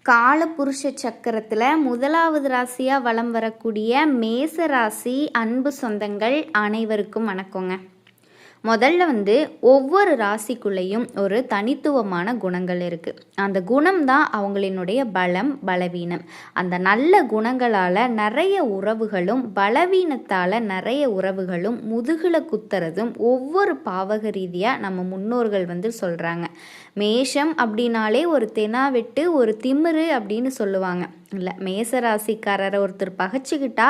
காலபுருஷ சக்கரத்தில் முதலாவது ராசியாக வலம் வரக்கூடிய மேச ராசி அன்பு சொந்தங்கள் அனைவருக்கும் வணக்கங்க. முதல்ல ஒவ்வொரு ராசிக்குள்ளேயும் ஒரு தனித்துவமான குணங்கள் இருக்குது. அந்த குணம் தான் அவங்களினுடைய பலம் பலவீனம். அந்த நல்ல குணங்களால் நிறைய உறவுகளும் பலவீனத்தால் நிறைய உறவுகளும் முதுகில் குத்துறதும் ஒவ்வொரு பாவக ரீதியாக நம்ம முன்னோர்கள் சொல்கிறாங்க. மேஷம் அப்படின்னாலே ஒரு தெனாவெட்டு ஒரு திமிரு அப்படின்னு சொல்லுவாங்க. இல்லை, மேசராசிக்காரரை ஒருத்தர் பகைச்சிக்கிட்டா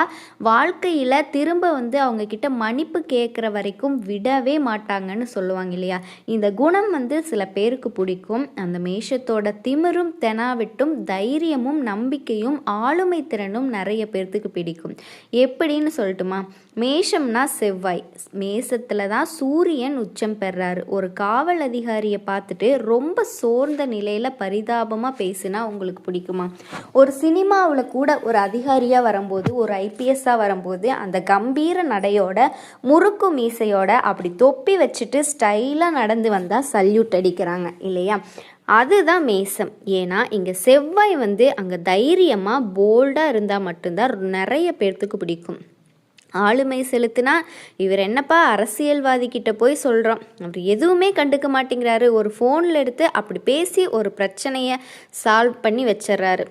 வாழ்க்கையில் திரும்ப அவங்கக்கிட்ட மன்னிப்பு கேட்குற வரைக்கும் விடவே மாட்டாங்கன்னு சொல்லுவாங்க இல்லையா. இந்த குணம் சில பேருக்கு பிடிக்கும். அந்த மேஷத்தோட திமிரும் தெனாவிட்டும் தைரியமும் நம்பிக்கையும் ஆளுமை திறனும் நிறைய பேர்த்துக்கு பிடிக்கும். எப்படின்னு சொல்லட்டுமா? மேஷம்னா செவ்வாய், மேசத்தில் தான் சூரியன் உச்சம் பெறாரு. ஒரு காவல் அதிகாரியை பார்த்துட்டு ரொம்ப சோர்ந்த நிலையில் பரிதாபமாக பேசினா உங்களுக்கு பிடிக்குமா? ஒரு சினிமாவில் கூட ஒரு அதிகாரியாக வரும்போது, ஒரு ஐபிஎஸ்ஸாக வரும்போது அந்த கம்பீர நடையோட முறுக்கு மீசையோட அப்படி தொப்பி வச்சுட்டு ஸ்டைலாக நடந்து வந்தால் சல்யூட் அடிக்கிறாங்க இல்லையா. அதுதான் மேசம். ஏன்னா இங்கே செவ்வாய் அங்கே தைரியமாக போல்டாக இருந்தால் மட்டும்தான் நிறைய பேர்த்துக்கு பிடிக்கும். ஆளுமை செலுத்தினா இவர் என்னப்பா அரசியல்வாதி கிட்ட போய் சொல்கிறோம், அவர் எதுவுமே கண்டுக்க மாட்டேங்கிறாரு, ஒரு ஃபோனில் எடுத்து அப்படி பேசி ஒரு பிரச்சனையை சால்வ் பண்ணி வச்சிட்றாரு,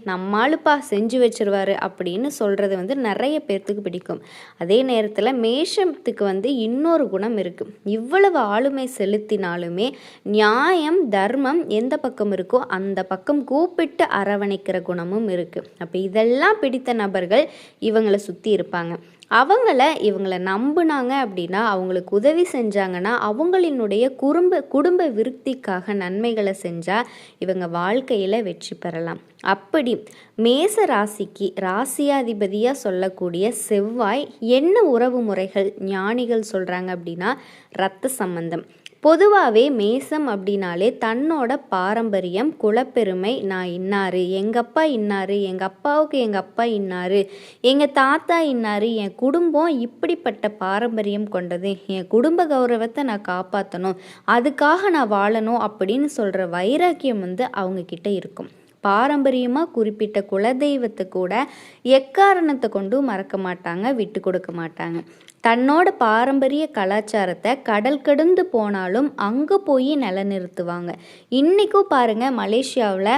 நம்மளுப்பா செஞ்சு வச்சிருவாரு அப்படின்னு சொல்கிறது நிறைய பேர்த்துக்கு பிடிக்கும். அதே நேரத்தில் மேஷத்துக்கு இன்னொரு குணம் இருக்குது. இவ்வளவு ஆளுமை செலுத்தினாலுமே நியாயம் தர்மம் எந்த பக்கம் இருக்கோ அந்த பக்கம் கூப்பிட்டு அரவணைக்கிற குணமும் இருக்குது. அப்போ இதெல்லாம் பிடித்த நபர்கள் இவங்களை சுற்றி இருப்பாங்க. இவங்களை நம்புனாங்க அப்படின்னா, அவங்களுக்கு உதவி செஞ்சாங்கன்னா, அவங்களினுடைய குடும்ப விருத்திக்காக நன்மைகளை செஞ்சால் இவங்க வாழ்க்கையில் வெற்றி பெறலாம். அப்படி மேச ராசிக்கு ராசியாதிபதியாக சொல்லக்கூடிய செவ்வாய் என்ன உறவு முறைகள் ஞானிகள் சொல்கிறாங்க அப்படின்னா, இரத்த சம்பந்தம். பொதுவாகவே மேசம் அப்படின்னாலே தன்னோட பாரம்பரியம் குலப்பெருமை, நான் இன்னாரு, எங்கள் அப்பா இன்னாரு, எங்கள் அப்பாவுக்கு எங்கள் அப்பா இன்னாரு, எங்கள் தாத்தா இன்னாரு, என் குடும்பம் இப்படிப்பட்ட பாரம்பரியம் கொண்டது, என் குடும்ப கௌரவத்தை நான் காப்பாற்றணும், அதுக்காக நான் வாழணும் அப்படின்னு சொல்கிற வைராக்கியம் அவங்கக்கிட்ட இருக்கும். பாரம்பரியமாக குறிப்பிட்ட குலதெய்வத்தை கூட எக்காரணத்தை கொண்டு மறக்க மாட்டாங்க, விட்டு கொடுக்க மாட்டாங்க. தன்னோட பாரம்பரிய கலாச்சாரத்தை கடல் கடந்து போனாலும் அங்கே போய் நிலைநிறுத்துவாங்க. இன்றைக்கும் பாருங்கள், மலேசியாவில்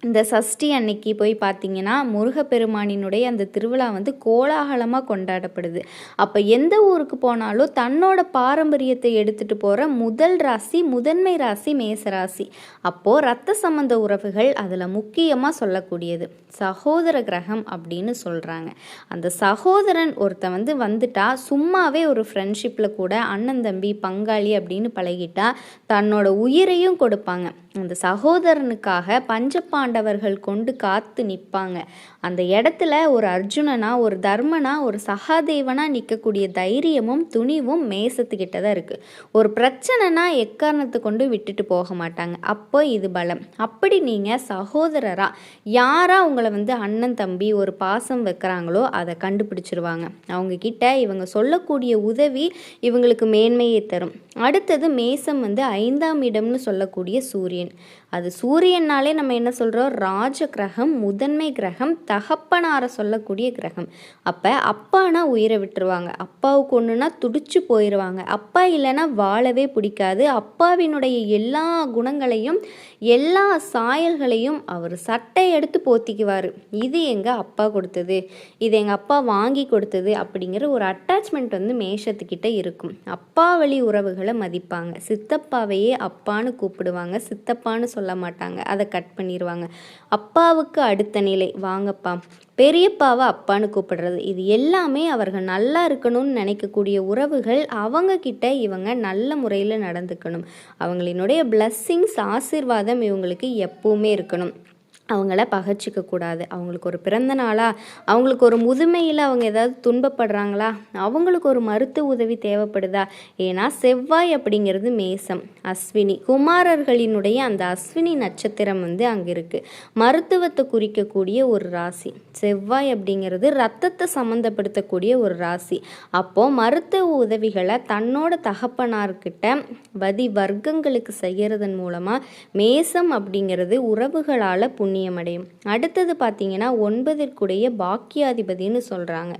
இந்த சஷ்டி அன்னைக்கு போய் பார்த்தீங்கன்னா முருகப்பெருமானினுடைய அந்த திருவிழா கோலாகலமாக கொண்டாடப்படுது. அப்போ எந்த ஊருக்கு போனாலும் தன்னோட பாரம்பரியத்தை எடுத்துகிட்டு போகிற முதல் ராசி, முதன்மை ராசி மேசராசி. அப்போது இரத்த சம்பந்த உறவுகள் அதில் முக்கியமாக சொல்லக்கூடியது சகோதர கிரகம் அப்படின்னு சொல்கிறாங்க. அந்த சகோதரன் ஒருத்தன் வந்துட்டா சும்மாவே ஒரு ஃப்ரெண்ட்ஷிப்பில் கூட அண்ணன் தம்பி பங்காளி அப்படின்னு பழகிட்டா தன்னோட உயிரையும் கொடுப்பாங்க. அந்த சகோதரனுக்காக பஞ்சபாண்டவர்கள் கொண்டு காத்து நிற்பாங்க. அந்த இடத்துல ஒரு அர்ஜுனனா, ஒரு தர்மனா, ஒரு சகாதேவனா நிற்கக்கூடிய தைரியமும் துணிவும் மேசத்துக்கிட்ட தான் இருக்குது. ஒரு பிரச்சனைனா எக்காரணத்தை கொண்டு விட்டுட்டு போக மாட்டாங்க. அப்போ இது பலம். அப்படி நீங்கள் சகோதரரா யாரா உங்களை அண்ணன் தம்பி ஒரு பாசம் வைக்கிறாங்களோ அதை கண்டுபிடிச்சிருவாங்க. அவங்க கிட்ட இவங்க சொல்லக்கூடிய உதவி இவங்களுக்கு மேன்மையை தரும். அடுத்தது மேசம் 5ஆம் இடம்னு சொல்லக்கூடிய சூரியன். அது சூரியனாலே நம்ம என்ன சொல்கிறோம்? ராஜ கிரகம், முதன்மை கிரகம், தகப்பனார சொல்லக்கூடிய கிரகம். அப்போ அப்பானா உயிரை விட்டுருவாங்க, அப்பாவுக்கு ஒன்றுனா துடிச்சு போயிடுவாங்க, அப்பா இல்லைன்னா வாழவே பிடிக்காது. அப்பாவினுடைய எல்லா குணங்களையும் எல்லா சாயல்களையும் அவர் சட்டை எடுத்து போத்திக்குவார். இது எங்கள் அப்பா கொடுத்தது, இது எங்கள் அப்பா வாங்கி கொடுத்தது அப்படிங்கிற ஒரு அட்டாச்மெண்ட் மேஷத்துக்கிட்ட இருக்கும். அப்பா வழி உறவுகளை மதிப்பாங்க. சித்தப்பாவையே அப்பான்னு கூப்பிடுவாங்க, சித்தப்பான்னு சொல்ல மாட்டாங்க, அதை கட் பண்ணிடுவாங்க. அப்பாவுக்கு அடுத்த நிலை வாங்கப்பா, பெரியப்பாவை அப்பான்னு கூப்பிடுறது, இது எல்லாமே அவர்கள் நல்லா இருக்கணும்னு நினைக்கக்கூடிய உறவுகள். அவங்க கிட்ட இவங்க நல்ல முறையில் நடந்துக்கணும். அவங்களினுடைய பிளஸ்ஸிங்ஸ் ஆசீர்வாதம் இவங்களுக்கு எப்பவுமே இருக்கணும். அவங்கள பகைச்சிக்க கூடாது. அவங்களுக்கு ஒரு பிறந்த நாளா, அவங்களுக்கு ஒரு முதுமையில் அவங்க ஏதாவது துன்பப்படுறாங்களா, அவங்களுக்கு ஒரு மருத்துவ உதவி தேவைப்படுதா. ஏன்னா செவ்வாய் அப்படிங்கிறது மேசம், அஸ்வினி குமாரர்களினுடைய அந்த அஸ்வினி நட்சத்திரம் அங்கே இருக்குது. மருத்துவத்தை குறிக்கக்கூடிய ஒரு ராசி செவ்வாய் அப்படிங்கிறது, ரத்தத்தை சம்மந்தப்படுத்தக்கூடிய ஒரு ராசி. அப்போது மருத்துவ உதவிகளை தன்னோட தகப்பனார்கிட்ட வர்க்கங்களுக்கு செய்கிறதன் மூலமாக மேசம் அப்படிங்கிறது உறவுகளால் புண்ணியம் கண்ணியமடையும். அடுத்தது பார்த்தீங்கன்னா 9ற்குடைய பாக்கியாதிபதினு சொல்கிறாங்க.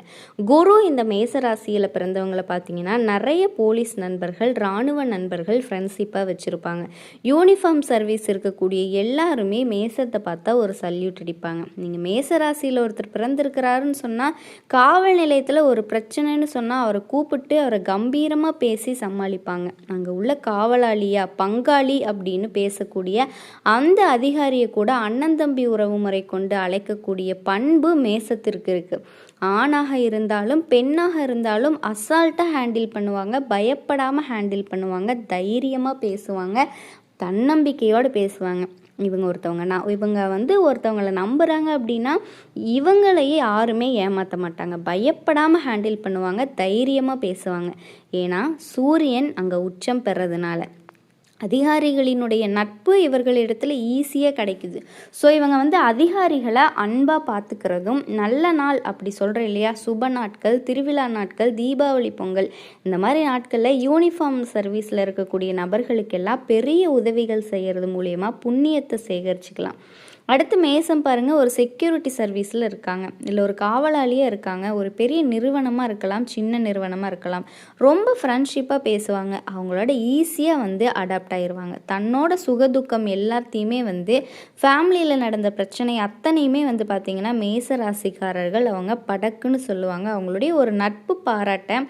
குரு இந்த மேசராசியில் பிறந்தவங்களை பார்த்தீங்கன்னா நிறைய போலீஸ் நண்பர்கள், இராணுவ நண்பர்கள் ஃப்ரெண்ட்ஷிப்பாக வச்சுருப்பாங்க. யூனிஃபார்ம் சர்வீஸ் இருக்கக்கூடிய எல்லாருமே மேசத்தை பார்த்தா ஒரு சல்யூட் அடிப்பாங்க. நீங்கள் மேசராசியில் ஒருத்தர் பிறந்திருக்கிறாருன்னு சொன்னால், காவல் நிலையத்தில் ஒரு பிரச்சனைன்னு சொன்னால் அவரை கூப்பிட்டு அவரை கம்பீரமாக பேசி சமாளிப்பாங்க. அங்கே உள்ள காவலாளியா பங்காளி அப்படின்னு பேசக்கூடிய அந்த அதிகாரியை கூட அண்ணன் தம்பி உறவு முறை கொண்டு அழைக்கக்கூடிய பண்பு மேசத்திற்கு இருக்குது. ஆணாக இருந்தாலும் பெண்ணாக இருந்தாலும் அசால்ட்டாக ஹேண்டில் பண்ணுவாங்க, பயப்படாமல் ஹேண்டில் பண்ணுவாங்க, தைரியமாக பேசுவாங்க, தன்னம்பிக்கையோடு பேசுவாங்க. இவங்க ஒருத்தவங்களை நம்புகிறாங்க அப்படின்னா இவங்களையே யாருமே ஏமாற்ற மாட்டாங்க, பயப்படாமல் ஹேண்டில் பண்ணுவாங்க, தைரியமாக பேசுவாங்க. ஏன்னா சூரியன் அங்கே உச்சம் பெறதுனால அதிகாரிகளினுடைய நட்பு இவர்களிடத்துல ஈஸியாக கிடைக்குது. ஸோ இவங்க அதிகாரிகளை அன்பாக பார்த்துக்கிறதும், நல்ல நாள் அப்படி சொல்கிறேன் இல்லையா, சுப நாட்கள், திருவிழா நாட்கள், தீபாவளி, பொங்கல், இந்த மாதிரி நாட்களில் யூனிஃபார்ம் சர்வீஸில் இருக்கக்கூடிய நபர்களுக்கெல்லாம் பெரிய உதவிகள் செய்கிறது மூலயமா புண்ணியத்தை சேகரிச்சுக்கலாம். அடுத்து மேசம் பாருங்கள், ஒரு செக்யூரிட்டி சர்வீஸில் இருக்காங்க, இல்லை ஒரு காவலாளியாக இருக்காங்க, ஒரு பெரிய நிறுவனமாக இருக்கலாம், சின்ன நிறுவனமாக இருக்கலாம். ரொம்ப ஃப்ரெண்ட்ஷிப்பாக பேசுவாங்க, அவங்களோட ஈஸியாக அடாப்ட் ஆயிடுவாங்க. தன்னோட சுகதுக்கம் எல்லாத்தையுமே ஃபேமிலியில் நடந்த பிரச்சனை அத்தனையுமே பார்த்திங்கன்னா மேச ராசிக்காரர்கள் அவங்க படக்குன்னு சொல்லுவாங்க. அவங்களுடைய ஒரு நட்பு பாராட்ட,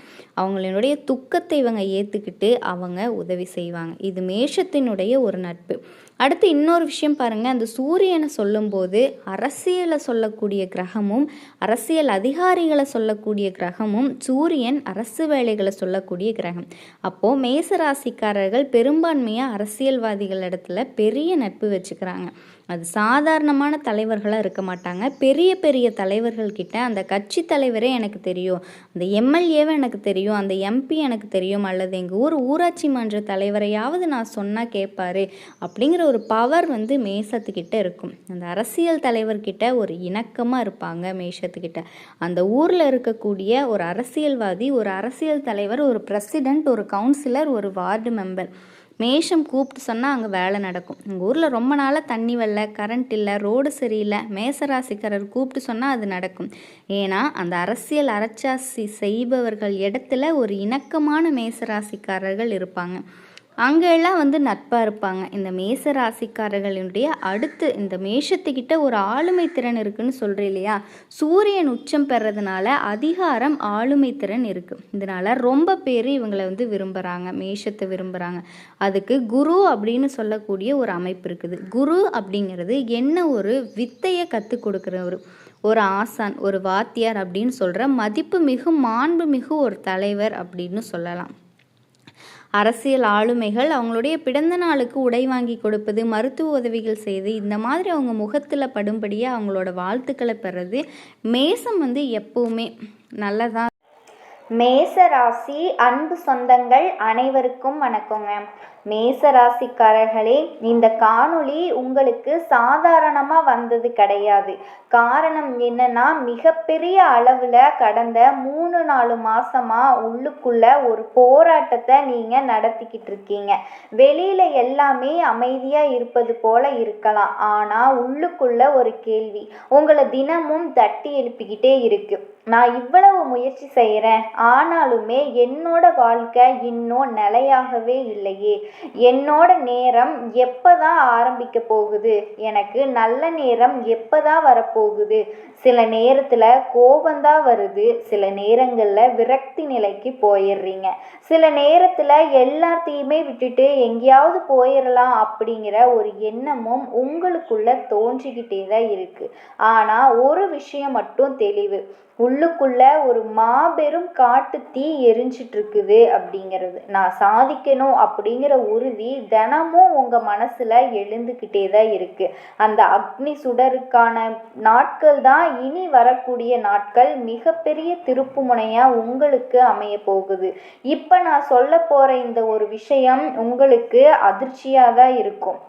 அவங்களுடைய துக்கத்தை இவங்க ஏற்றுக்கிட்டு அவங்க உதவி செய்வாங்க. இது மேஷத்தினுடைய ஒரு நட்பு. அடுத்து இன்னொரு விஷயம் பாருங்கள், அந்த சூரியனை சொல்லும்போது அரசியலை சொல்லக்கூடிய கிரகமும் அரசியல் அதிகாரிகளை சொல்லக்கூடிய கிரகமும் சூரியன் அரசு வேலைகளை சொல்லக்கூடிய கிரகம். அப்போது மேசராசிக்காரர்கள் பெரும்பான்மையாக அரசியல்வாதிகள் இடத்துல பெரிய நட்பு வச்சுக்கிறாங்க. அது சாதாரணமான தலைவர்களாக இருக்க மாட்டாங்க. பெரிய பெரிய தலைவர்கள்கிட்ட அந்த கட்சி தலைவரே எனக்கு தெரியும், அந்த எம்எல்ஏவை எனக்கு தெரியும், அந்த எம்பி எனக்கு தெரியும், அல்லது எங்கள் ஊராட்சி மன்ற தலைவரையாவது நான் சொன்னால் கேட்பாரு அப்படிங்கிற ஒரு பவர் மேசத்துக்கிட்ட இருக்கும். அந்த அரசியல் தலைவர்கிட்ட ஒரு இணக்கமாக இருப்பாங்க மேஷத்துக்கிட்ட. அந்த ஊரில் இருக்கக்கூடிய ஒரு அரசியல்வாதி, ஒரு அரசியல் தலைவர், ஒரு பிரசிடெண்ட், ஒரு கவுன்சிலர், ஒரு வார்டு மெம்பர் மேஷம் கூப்பிட்டு சொன்னால் அங்கே வேலை நடக்கும். எங்கள் ஊரில் ரொம்ப நாளாக தண்ணி வரல, கரண்ட் இல்லை, ரோடு சரியில்லை, மேசராசிக்காரர் கூப்பிட்டு சொன்னால் அது நடக்கும். ஏன்னா அந்த அரசியல் அரசாட்சி செய்பவர்கள் இடத்துல ஒரு இணக்கமான மேசராசிக்காரர்கள் இருப்பாங்க. அங்கெல்லாம் நட்பாக இருப்பாங்க. இந்த மேச ராசிக்காரர்களுடைய அடுத்து இந்த மேஷத்துக்கிட்ட ஒரு ஆளுமை திறன் இருக்குன்னு சொல்கிறேன் இல்லையா, சூரியன் உச்சம் பெறதுனால அதிகாரம், ஆளுமை திறன் இருக்குது. இதனால் ரொம்ப பேர் இவங்களை விரும்புகிறாங்க, மேஷத்தை விரும்புகிறாங்க. அதுக்கு குரு அப்படின்னு சொல்லக்கூடிய ஒரு அமைப்பு இருக்குது. குரு அப்படிங்கிறது என்ன ஒரு வித்தையை கற்றுக் கொடுக்குறவர், ஒரு ஆசான், ஒரு வாத்தியார் அப்படின்னு சொல்கிற மதிப்பு மிகு மாண்பு மிகு ஒரு தலைவர் அப்படின்னு சொல்லலாம். அரசியல் ஆளுமைகள் அவங்களுடைய பிறந்த நாளுக்கு உடை வாங்கி கொடுப்பது, மருத்துவ உதவிகள் செய்து, இந்த மாதிரி அவங்க முகத்தில் படும்படியாக அவங்களோட வாழ்த்துக்களை பெறது மேசம் எப்பவுமே நல்லதா. மேச ராசி அன்பு சொந்தங்கள் அனைவருக்கும் வணக்கங்க. மேசராசிக்காரர்களே, இந்த காணொளி உங்களுக்கு சாதாரணமாக வந்தது கிடையாது. காரணம் என்னன்னா, மிகப்பெரிய அளவில் கடந்த 3-4 மாசமாக உள்ளுக்குள்ள ஒரு போராட்டத்தை நீங்கள் நடத்திக்கிட்டு இருக்கீங்க. வெளியில் எல்லாமே அமைதியாக இருப்பது போல இருக்கலாம், ஆனால் உள்ளுக்குள்ள ஒரு கேள்வி உங்களை தினமும் தட்டி எழுப்பிக்கிட்டே இருக்கு. நான் இவ்வளவு முயற்சி செய்கிறேன், ஆனாலுமே என்னோட வாழ்க்கை இன்னும் நிலையாகவே இல்லையே, என்னோட நேரம் எப்போதான் ஆரம்பிக்க போகுது, எனக்கு நல்ல நேரம் எப்போதான் வரப்போகுது. சில நேரத்தில் கோபந்தான் வருது, சில நேரங்களில் விரக்தி நிலைக்கு போயிடுறீங்க, சில நேரத்தில் எல்லாத்தையுமே விட்டுட்டு எங்கேயாவது போயிடலாம் அப்படிங்கிற ஒரு எண்ணமும் உங்களுக்குள்ள தோன்றிக்கிட்டே தான் இருக்கு. ஆனால் ஒரு விஷயம் மட்டும் தெளிவு, உள்ளுக்குள்ள ஒரு மாபெரும் காட்டு தீ எரிஞ்சிட்டு இருக்குது அப்படிங்கிறது. நான் சாதிக்கணும் அப்படிங்கிற உறுதி தினமும் உங்க மனசுல எழுந்துக்கிட்டே தான் இருக்கு. அந்த அக்னி சுடருக்கான நாட்கள் தான் இனி வரக்கூடிய நாட்கள் மிகப்பெரிய திருப்பு முனையா உங்களுக்கு அமைய போகுது. இப்ப நான் சொல்ல போற இந்த ஒரு விஷயம் உங்களுக்கு அதிர்ச்சியா தான் இருக்கும்.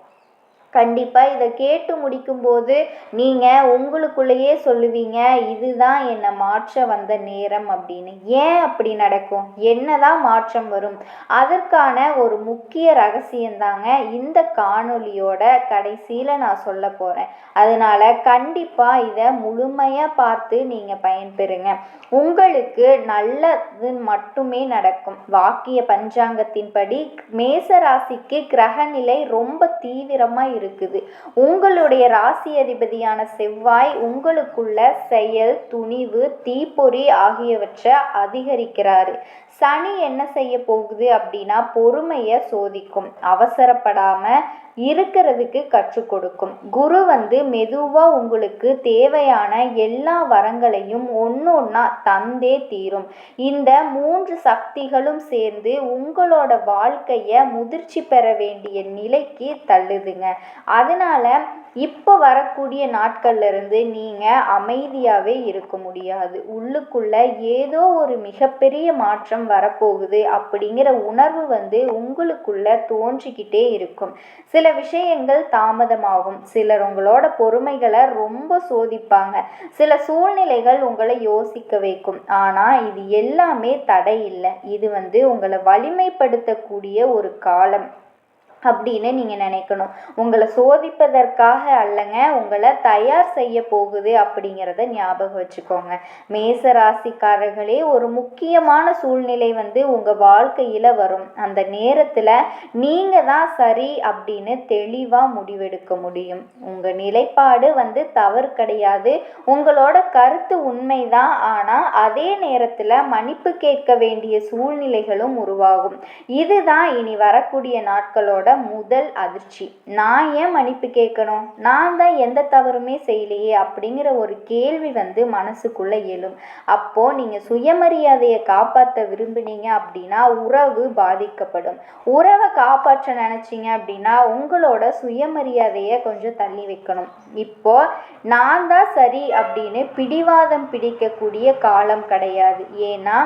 கண்டிப்பாக இதை கேட்டு முடிக்கும்போது நீங்கள் உங்களுக்குள்ளேயே சொல்லுவீங்க, இதுதான் என்னை மாற்ற வந்த நேரம் அப்படின்னு. ஏன் அப்படி நடக்கும்? என்னதான் மாற்றம் வரும்? அதற்கான ஒரு முக்கிய ரகசியந்தாங்க இந்த காணொளியோட கடைசியில் நான் சொல்ல போகிறேன். அதனால் கண்டிப்பாக இதை முழுமையாக பார்த்து நீங்கள் பயன்பெறுங்க. உங்களுக்கு நல்லது மட்டுமே நடக்கும். வாக்கிய பஞ்சாங்கத்தின்படி மேச ராசிக்கு கிரகநிலை ரொம்ப தீவிரமாக இருக்குது. உங்களுடைய ராசி அதிபதியான செவ்வாய் உங்களுக்குள்ள செயல், துணிவு, தீப்பொறி ஆகியவற்றை அதிகரிக்கிறாரு. சனி என்ன செய்ய போகுது அப்படின்னா பொறுமையை சோதிக்கும், அவசரப்படாம இருக்கிறதுக்கு கற்றுக் கொடுக்கும். குரு மெதுவா உங்களுக்கு தேவையான எல்லா வரங்களையும் ஒன்னொன்னா தந்தே தீரும். இந்த 3 சக்திகளும் சேர்ந்து உங்களோட வாழ்க்கைய முதிர்ச்சி பெற வேண்டிய நிலைக்கு தள்ளுதுங்க. அதனால இப்போ வரக்கூடிய நாட்கள்ல இருந்து நீங்க அமைதியாவே இருக்க முடியாது. உள்ளுக்குள்ள ஏதோ ஒரு மிகப்பெரிய மாற்றம் வரப்போகுது அப்படிங்கிற உணர்வு உங்களுக்குள்ள தோன்றிக்கிட்டே இருக்கும். சில விஷயங்கள் தாமதமாகும். சிலர் உங்களோட பொறுமைகளை ரொம்ப சோதிப்பாங்க. சில சூழ்நிலைகள் உங்களை யோசிக்க வைக்கும். ஆனா இது எல்லாமே தடை இல்லை. இது உங்களை வலிமைப்படுத்தக்கூடிய ஒரு காலம் அப்படின்னு நீங்கள் நினைக்கணும். உங்களை சோதிப்பதற்காக அல்லங்க, உங்களை தயார் செய்ய போகுது அப்படிங்கிறத ஞாபகம் வச்சுக்கோங்க. மேச ராசிக்காரர்களே, ஒரு முக்கியமான சூழ்நிலை உங்கள் வாழ்க்கையில் வரும். அந்த நேரத்தில் நீங்கள் தான் சரி அப்படின்னு தெளிவாக முடிவெடுக்க முடியும். உங்கள் நிலைப்பாடு தவறு கிடையாது. உங்களோட கருத்து உண்மைதான். ஆனால் அதே நேரத்தில் மன்னிப்பு கேட்க வேண்டிய சூழ்நிலைகளும் உருவாகும். இதுதான் இனி வரக்கூடிய நாட்களோட முதல் அதிர்ச்சி. நான் ஏன் மன்னிப்பு கேட்கணும்? நான் தான் எந்த தவறுமே செய்யலையே அப்படிங்கிற ஒரு கேள்வி மனசுக்குள்ள எழும். அப்போ நீங்க சுயமரியாதையை காப்பாற்ற விரும்புனீங்க அப்படின்னா உறவு பாதிக்கப்படும். உறவை காப்பாற்ற நினைச்சீங்க அப்படின்னா உங்களோட சுயமரியாதையை கொஞ்சம் தள்ளி வைக்கணும். இப்போ நான் தான் சரி அப்படின்னு பிடிவாதம் பிடிக்கக்கூடிய காலம் கிடையாது. ஏன்னா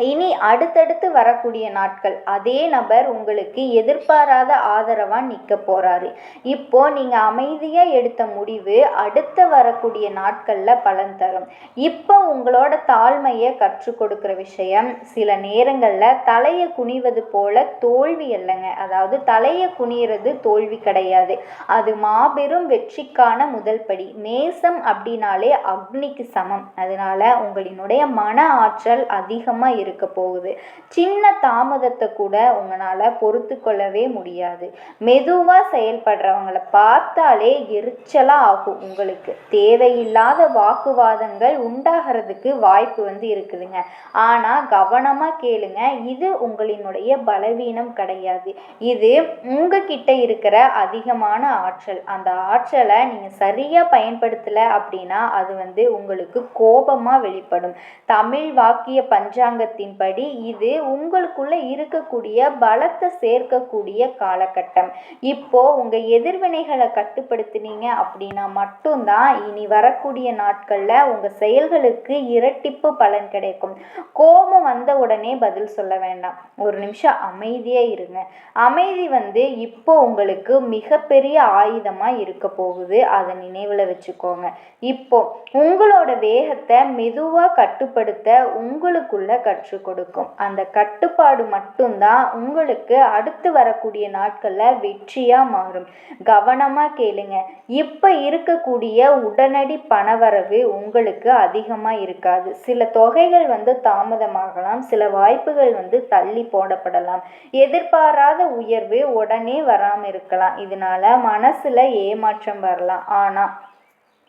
இனி அடுத்தடுத்து வரக்கூடிய நாட்கள் அதே நபர் உங்களுக்கு எதிர்பாராத ஆதரவாக நிற்க போகிறாரு. இப்போ நீங்கள் அமைதியாக எடுத்த முடிவு அடுத்த வரக்கூடிய நாட்களில் பலன் தரும். இப்போ உங்களோட தாழ்மையை கற்றுக் கொடுக்குற விஷயம் சில நேரங்களில் தலையை குனிவது போல தோல்வி அல்லங்க. அதாவது தலையை குனிகிறது தோல்வி கிடையாது. அது மாபெரும் வெற்றிக்கான முதல் படி. மேசம் அப்படின்னாலே அக்னிக்கு சமம். அதனால உங்களினுடைய மன ஆற்றல் அதிகமாக இருக்க போகுது. சின்ன தாமதத்தை கூட உங்களால பொறுத்து கொள்ளவே முடியாது. மெதுவா செயல்படுறவங்களை பார்த்தாலே எரிச்சலா ஆகும். உங்களுக்கு தேவையில்லாத வாக்குவாதங்கள் உண்டாகிறதுக்கு வாய்ப்பு இருக்குதுங்க. ஆனா கவனமா கேளுங்க, இது உங்களினுடைய பலவீனம் கிடையாது. இது உங்ககிட்ட இருக்கிற அதிகமான ஆற்றல். அந்த ஆற்றலை நீங்க சரியா பயன்படுத்தல அப்படின்னா அது உங்களுக்கு கோபமா வெளிப்படும். தமிழ் வாக்கிய பஞ்சாங்கத்தின் படி இது உங்களுக்குள்ள இருக்கக்கூடிய பலத்தை சேர்க்கக்கூடிய காலகட்டம். இப்போ உங்க எதிர்வினைகளை கட்டுப்படுத்தினீங்க அப்படின்னா மட்டும்தான் இனி வரக்கூடிய நாட்கள்ல உங்க செயல்களுக்கு இரட்டிப்பு பலன் கிடைக்கும். கோபம் வந்த உடனே பதில் சொல்ல வேண்டாம். ஒரு நிமிஷம் அமைதியா இருங்க. அமைதி இப்போ உங்களுக்கு மிகப்பெரிய ஆயுதமா இருக்க போகுது. அதை நினைவுல வச்சுக்கோங்க. இப்போ உங்களோட வேகத்தை மெதுவா கட்டுப்படுத்த உங்களுக்குள்ள கற்றுக் கொடுக்கும். அந்த கட்டுப்பாடு மட்டும்தான் உங்களுக்கு அடுத்து வரக்கூடிய நாட்கள்ல வெற்றியா மாறும். கவனமா கேளுங்க. இப்ப இருக்கக்கூடிய உடனடி பணவரவு உங்களுக்கு அதிகமா இருக்காது. சில தொகைகள் தாமதமாகலாம். சில வாய்ப்புகள் தள்ளி போடப்படலாம். எதிர்பாராத உயர்வு உடனே வராம இருக்கலாம். இதனால மனசுல ஏமாற்றம் வரலாம். ஆனா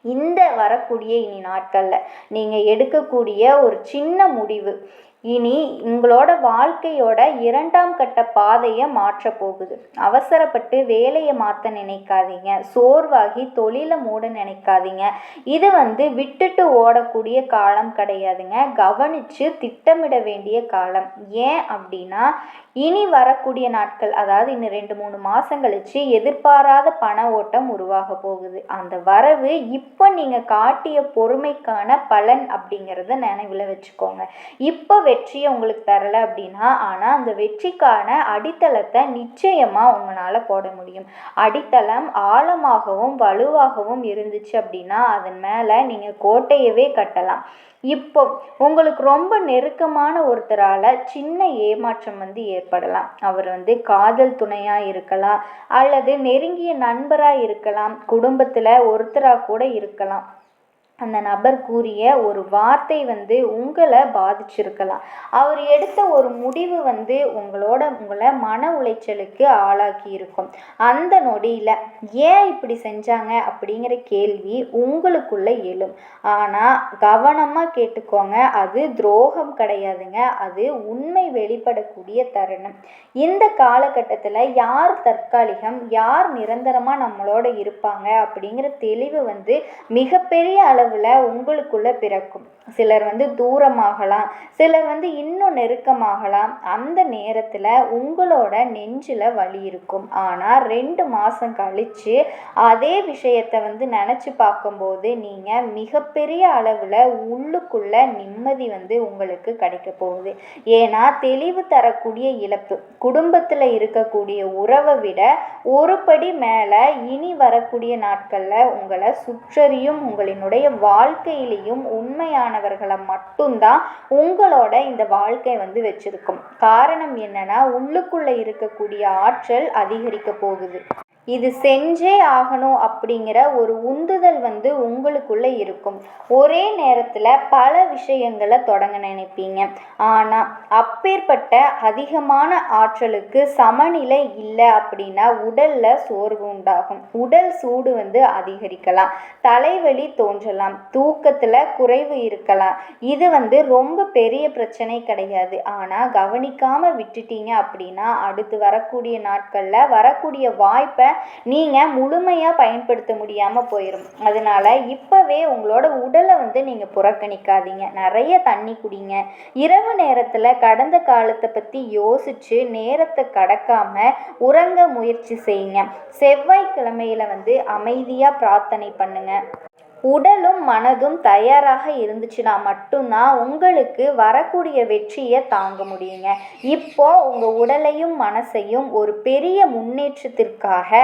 இந்த வரக்கூடிய இனி நாட்கள்ல நீங்க எடுக்கக்கூடிய ஒரு சின்ன முடிவு இனி உங்களோட வாழ்க்கையோட 2ஆம் கட்ட பாதையை மாற்ற போகுது. அவசரப்பட்டு வேலையை மாற்ற நினைக்காதீங்க. சோர்வாகி தொழிலை மூட நினைக்காதீங்க. இது விட்டுட்டு ஓடக்கூடிய காலம் கிடையாதுங்க. கவனிச்சு திட்டமிட வேண்டிய காலம். ஏன் அப்படின்னா இனி வரக்கூடிய நாட்கள், அதாவது இன்னும் 2-3 மாதம் கழிச்சு எதிர்பாராத பண ஓட்டம் உருவாக போகுது. அந்த வரவு இப்போ நீங்கள் காட்டிய பொறுமைக்கான பலன் அப்படிங்கிறத நினைவில் வச்சுக்கோங்க. இப்போ வெற்றியை உங்களுக்கு தரலை அப்படின்னா, ஆனால் அந்த வெற்றிக்கான அடித்தளத்தை நிச்சயமாக உங்களால் போட முடியும். அடித்தளம் ஆழமாகவும் வலுவாகவும் இருந்துச்சு அப்படின்னா அதன் மேலே நீங்கள் கோட்டையவே கட்டலாம். இப்போ உங்களுக்கு ரொம்ப நெருக்கமான ஒருத்தரால் சின்ன ஏமாற்றம் ஏற்படலாம். அவர் காதல் துணையாக இருக்கலாம், அல்லது நெருங்கிய நண்பராக இருக்கலாம், குடும்பத்தில் ஒருத்தராக கூட இருக்கலாம். அந்த நபர் கூறிய ஒரு வார்த்தை உங்களை பாதிச்சிருக்கலாம். அவர் எடுத்த ஒரு முடிவு உங்களை மன உளைச்சலுக்கு ஆளாக்கி இருக்கும். அந்த நொடியில் ஏன் இப்படி செஞ்சாங்க அப்படிங்கிற கேள்வி உங்களுக்குள்ளே எழும். ஆனால் கவனமாக கேட்டுக்கோங்க, அது துரோகம் கிடையாதுங்க, அது உண்மை வெளிப்படக்கூடிய தருணம். இந்த காலகட்டத்தில் யார் தற்காலிகம், யார் நிரந்தரமாக நம்மளோட இருப்பாங்க அப்படிங்கிற தெளிவு மிகப்பெரிய அளவு உங்களுக்குள்ள பிறக்கும். சிலர் தூரமாகலாம், சிலர் இன்னும் நெருக்கமாகலாம். அந்த நேரத்தில் உங்களோட நெஞ்சில் வலி இருக்கும். ஆனால் 2 மாதம் கழித்து அதே விஷயத்தை நினச்சி பார்க்கும்போது நீங்கள் மிகப்பெரிய அளவில் உள்ளுக்குள்ள நிம்மதி உங்களுக்கு கிடைக்க போகுது. ஏன்னா தெளிவு தரக்கூடிய இழப்பு குடும்பத்தில் இருக்கக்கூடிய உறவை விட ஒரு படி மேலே இனி வரக்கூடிய நாட்களில் உங்களை சுற்றறியும் உங்களினுடைய வாழ்க்கையிலையும் உண்மையானவர்களை மட்டும்தான் உங்களோட இந்த வாழ்க்கை வச்சிருக்கும். காரணம் என்னன்னா, உள்ளுக்குள்ள இருக்கக்கூடிய ஆற்றல் அதிகரிக்க போகுது. இது செஞ்சே ஆகணும் அப்படிங்கிற ஒரு உந்துதல் உங்களுக்குள்ள இருக்கும். ஒரே நேரத்தில் பல விஷயங்களை தொடங்க நினைப்பீங்க. ஆனால் அப்பேற்பட்ட அதிகமான ஆற்றலுக்கு சமநிலை இல்லை அப்படின்னா உடலில் சோர்வு உண்டாகும், உடல் சூடு அதிகரிக்கலாம், தலைவலி தோன்றலாம், தூக்கத்தில் குறைவு இருக்கலாம். இது ரொம்ப பெரிய பிரச்சனை கிடையாது. ஆனால் கவனிக்காமல் விட்டுட்டீங்க அப்படின்னா அடுத்து வரக்கூடிய நாட்களில் வரக்கூடிய வாய்ப்பை நீங்கள் முழுமையாக பயன்படுத்த முடியாமல் போயிடும். அதனால் இப்போவே உங்களோட உடலை நீங்கள் புறக்கணிக்காதீங்க. நிறைய தண்ணி குடிங்க. இரவு நேரத்தில் கடந்த காலத்தை பற்றி யோசித்து நேரத்தை கடக்காமல் உறங்க முயற்சி செய்யுங்க. செவ்வாய்க்கிழமையில் அமைதியாக பிரார்த்தனை பண்ணுங்க. உடலும் மனதும் தயாராக இருந்துச்சுன்னா மட்டும்தான் உங்களுக்கு வரக்கூடிய வெற்றியை தாங்க முடியுங்க. இப்போ உங்கள் உடலையும் மனசையும் ஒரு பெரிய முன்னேற்றத்திற்காக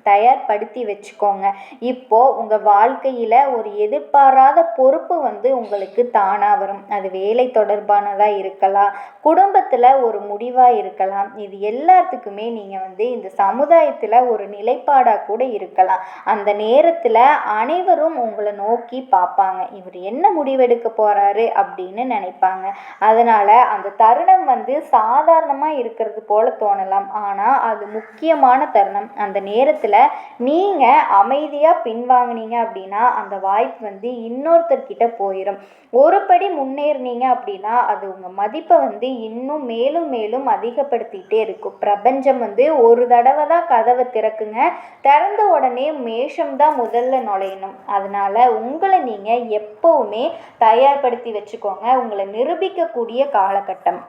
தயார்படுத்தி வச்சுக்கோங்க. இப்போது உங்கள் வாழ்க்கையில் ஒரு எதிர்பாராத பொறுப்பு உங்களுக்கு தானாக வரும். அது வேலை தொடர்பானதாக இருக்கலாம், குடும்பத்தில் ஒரு முடிவாக இருக்கலாம். இது எல்லாத்துக்குமே நீங்கள் இந்த சமுதாயத்தில் ஒரு நிலைப்பாடாக கூட இருக்கலாம். அந்த நேரத்தில் அனைவரும் உங்களை நோக்கி பார்ப்பாங்க, இவர் என்ன முடிவெடுக்க போகிறாரு அப்படின்னு நினைப்பாங்க. அதனால் அந்த தருணம் சாதாரணமாக இருக்கிறது போல தோணலாம், ஆனால் அது முக்கியமான தருணம். அந்த நேரத்தில் நீங்கள் அமைதியாக பின்வாங்கினீங்க அப்படின்னா அந்த வாய்ப்பு இன்னொருத்தர்கிட்ட போயிடும். ஒரு படி முன்னேறினீங்க அப்படின்னா அது உங்கள் மதிப்பை இன்னும் மேலும் மேலும் அதிகப்படுத்திகிட்டே இருக்கும். பிரபஞ்சம் ஒரு தடவை தான் கதவை திறக்குங்க, திறந்த உடனே மேஷம்தான் முதல்ல நுழையணும். அதனால் உங்களை நீங்கள் எப்போவுமே தயார்படுத்தி வச்சுக்கோங்க. உங்களை நிரூபிக்கக்கூடிய காலகட்டம்.